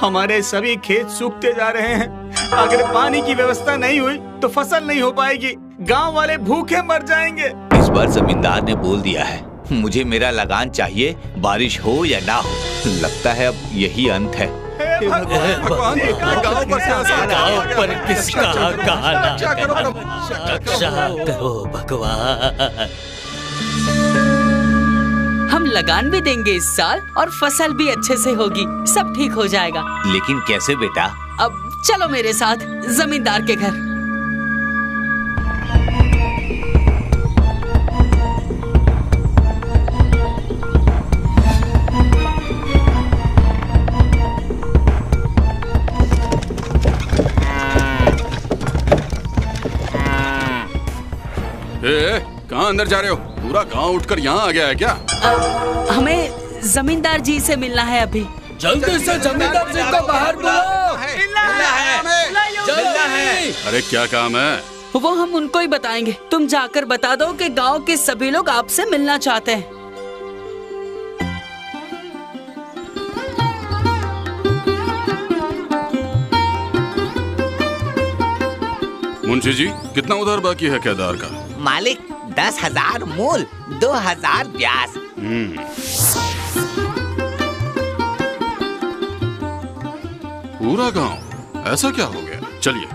हमारे सभी खेत सूखते जा रहे हैं। अगर पानी की व्यवस्था नहीं हुई तो फसल नहीं हो पाएगी, गांव वाले भूखे मर जाएंगे। इस बार जमींदार ने बोल दिया है, मुझे मेरा लगान चाहिए, बारिश हो या ना हो। लगता है अब यही अंत है। गांव पर किसका गाना करो भगवान। हम लगान भी देंगे इस साल और फसल भी अच्छे से होगी, सब ठीक हो जाएगा। लेकिन कैसे बेटा? अब चलो मेरे साथ जमींदार के घर। कहाँ अंदर जा रहे हो? पूरा गांव उठकर यहाँ आ गया है क्या? हमें जमींदार जी से मिलना है अभी। जल्दी से जमींदार जी को बाहर बुलाओ। मिलना है। अरे क्या काम है? वो हम उनको ही बताएंगे। तुम जाकर बता दो कि गांव के सभी लोग आपसे मिलना चाहते हैं। मुंशी जी, कितना उधार बाकी है केदार का? मालिक 10,000 मूल, 2,000 ब्याज। पूरा गांव? ऐसा क्या हो गया? चलिए।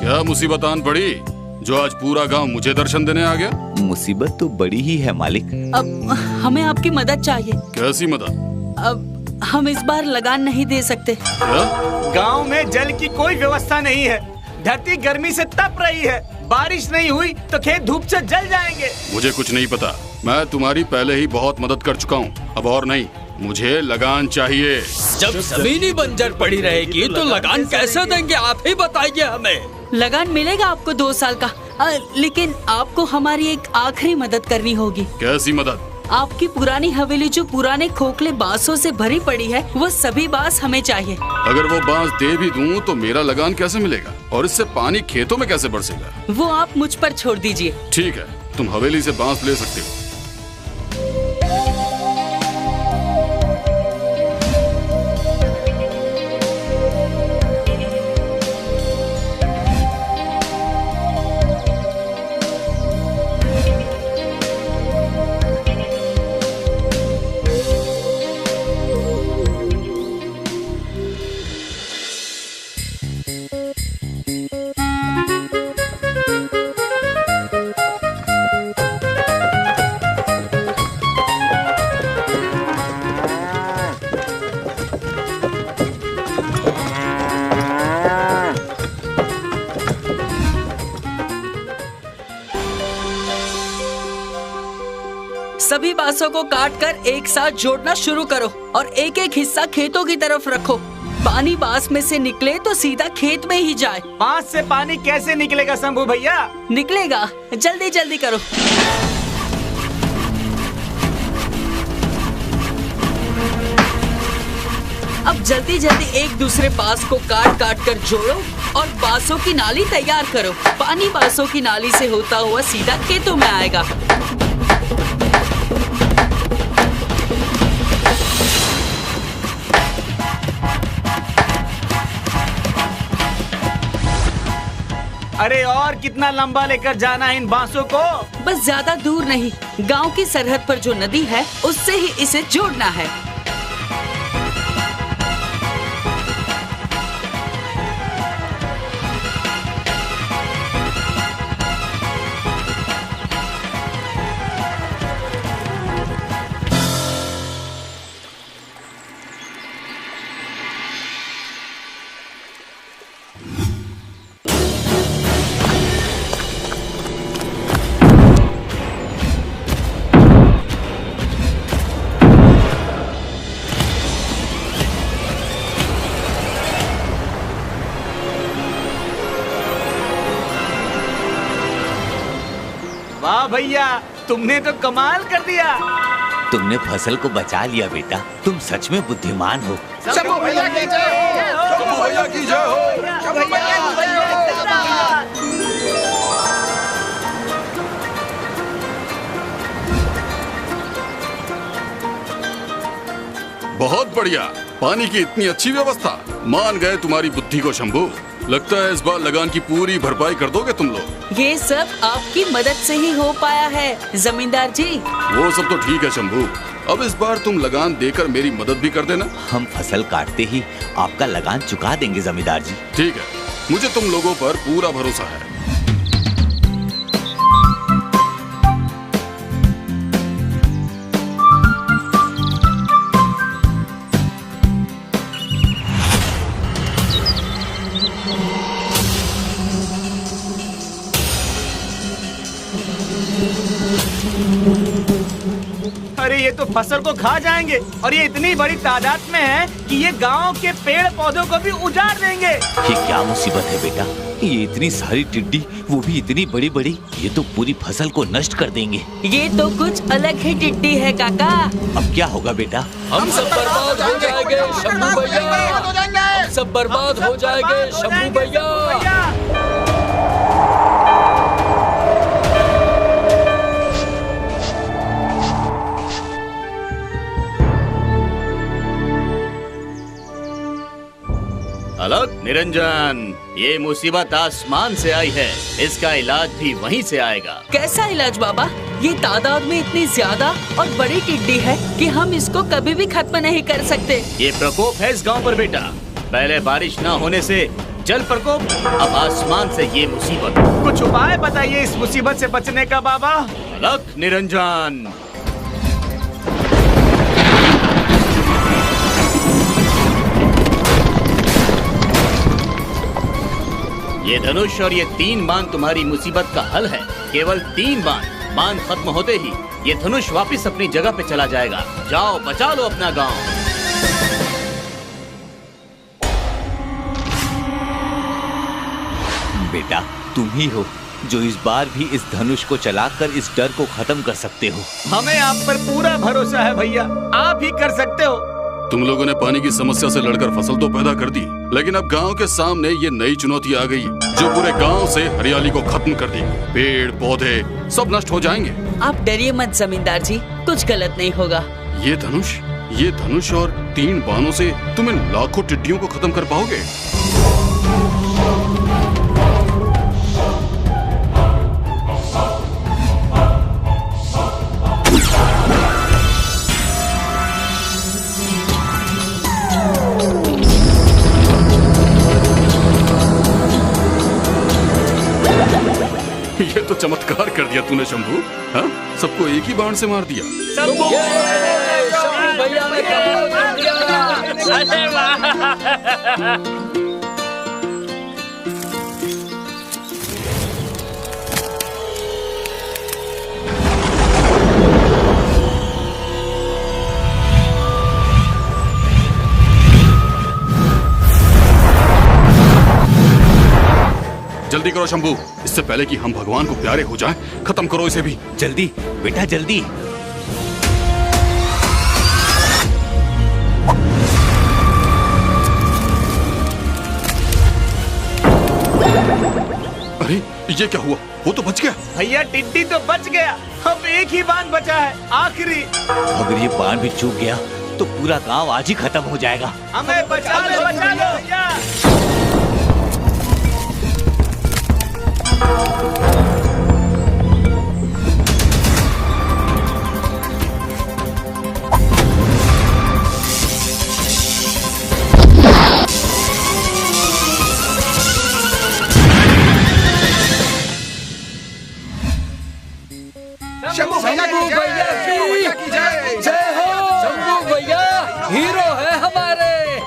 क्या मुसीबत आन पड़ी जो आज पूरा गांव मुझे दर्शन देने आ गया? मुसीबत तो बड़ी ही है मालिक। अब हमें आपकी मदद चाहिए। कैसी मदद? अब हम इस बार लगान नहीं दे सकते। गांव में जल की कोई व्यवस्था नहीं है। धरती गर्मी से तप रही है। बारिश नहीं हुई तो खेत धूप से जल जाएंगे। मुझे कुछ नहीं पता। मैं तुम्हारी पहले ही बहुत मदद कर चुका हूँ, अब और नहीं। मुझे लगान चाहिए। जब जमीन ही बंजर पड़ी रहेगी तो लगान कैसे देंगे? आप ही बताइए हमें। लगान मिलेगा आपको 2 साल का, लेकिन आपको हमारी एक आखिरी मदद करनी होगी। कैसी मदद? आपकी पुरानी हवेली जो पुराने खोखले बांसों से भरी पड़ी है, वो सभी बांस हमें चाहिए। अगर वो बांस दे भी दूं तो मेरा लगान कैसे मिलेगा? और इससे पानी खेतों में कैसे बरसेगा? वो आप मुझ पर छोड़ दीजिए। ठीक है, तुम हवेली से बांस ले सकते हो। सभी बांसों को काटकर एक साथ जोड़ना शुरू करो और एक एक हिस्सा खेतों की तरफ रखो। पानी बांस में से निकले तो सीधा खेत में ही जाए। बांस से पानी कैसे निकलेगा शंभू भैया? निकलेगा, जल्दी जल्दी करो। अब जल्दी जल्दी एक दूसरे बांस को काट काट कर जोड़ो और बांसों की नाली तैयार करो। पानी बांसों की नाली से होता हुआ सीधा खेतों में आएगा। अरे और कितना लंबा लेकर जाना है इन बांसों को? बस ज्यादा दूर नहीं, गांव की सरहद पर जो नदी है उससे ही इसे जोड़ना है। वाह भैया, तुमने तो कमाल कर दिया। तुमने फसल को बचा लिया बेटा, तुम सच में बुद्धिमान हो। शंभू भैया की जय हो। शंभू भैया की जय हो। शंभू भैया की जय हो। बहुत बढ़िया। पानी की इतनी अच्छी व्यवस्था। मान गए तुम्हारी बुद्धि को शंभू। लगता है इस बार लगान की पूरी भरपाई कर दोगे तुम लोग। ये सब आपकी मदद से ही हो पाया है जमींदार जी। वो सब तो ठीक है शंभू, अब इस बार तुम लगान देकर मेरी मदद भी कर देना। हम फसल काटते ही आपका लगान चुका देंगे जमींदार जी। ठीक है, मुझे तुम लोगों पर पूरा भरोसा है। अरे ये तो फसल को खा जाएंगे और ये इतनी बड़ी तादाद में है कि ये गांव के पेड़ पौधों को भी उजाड़ देंगे। ये क्या मुसीबत है बेटा, ये इतनी सारी टिड्डी, वो भी इतनी बड़ी बड़ी, ये तो पूरी फसल को नष्ट कर देंगे। ये तो कुछ अलग ही टिड्डी है काका। अब क्या होगा बेटा? हम सब बर्बाद हो जाएंगे शंभू भैया, हम सब बर्बाद हो जाएंगे शंभू भैया। अलग निरंजन, ये मुसीबत आसमान से आई है, इसका इलाज भी वहीं से आएगा। कैसा इलाज बाबा? ये तादाद में इतनी ज्यादा और बड़ी टिड्डी है कि हम इसको कभी भी खत्म नहीं कर सकते। ये प्रकोप है इस गांव पर बेटा। पहले बारिश न होने से जल प्रकोप, अब आसमान से ये मुसीबत। कुछ उपाय बताइए इस मुसीबत से बचने का बाबा। अलग निरंजन, ये धनुष और ये 3 बाण तुम्हारी मुसीबत का हल है। केवल 3 बाण खत्म होते ही ये धनुष वापस अपनी जगह पे चला जाएगा। जाओ बचा लो अपना गांव। बेटा तुम ही हो जो इस बार भी इस धनुष को चलाकर इस डर को खत्म कर सकते हो। हमें आप पर पूरा भरोसा है भैया, आप ही कर सकते हो। तुम लोगों ने पानी की समस्या से लड़कर फसल तो पैदा कर दी, लेकिन अब गांव के सामने ये नई चुनौती आ गई जो पूरे गांव से हरियाली को खत्म कर देगी। पेड़ पौधे सब नष्ट हो जाएंगे। आप डरिए मत जमींदार जी, कुछ गलत नहीं होगा। ये धनुष और 3 बाणों से तुम इन लाखों टिड्डियों को खत्म कर पाओगे? ये तो चमत्कार कर दिया तूने शंभू। हाँ, सबको एक ही बाण से मार दिया। शंभू भैया ने कमाल कर दिया। अरे वाह। जल्दी करो शंभू, इससे पहले कि हम भगवान को प्यारे हो जाएं, खत्म करो इसे भी। जल्दी बेटा जल्दी। अरे ये क्या हुआ? वो तो बच गया। भैया टिड्डी तो बच गया, अब एक ही बाण बचा है, आखिरी। अगर ये बाण भी चूक गया तो पूरा गांव आज ही खत्म हो जाएगा। हमें बचा लो भैया। शंभू भैया की जय हो। शंभू भैया हीरो है हमारे।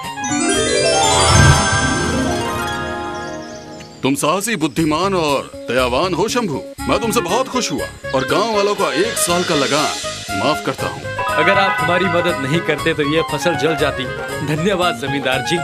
तुम साहसी, बुद्धिमान और दयावान हो शंभू। मैं तुमसे बहुत खुश हुआ और गांव वालों का 1 साल का लगान माफ करता हूँ। अगर आप हमारी मदद नहीं करते तो ये फसल जल जाती। धन्यवाद जमींदार जी।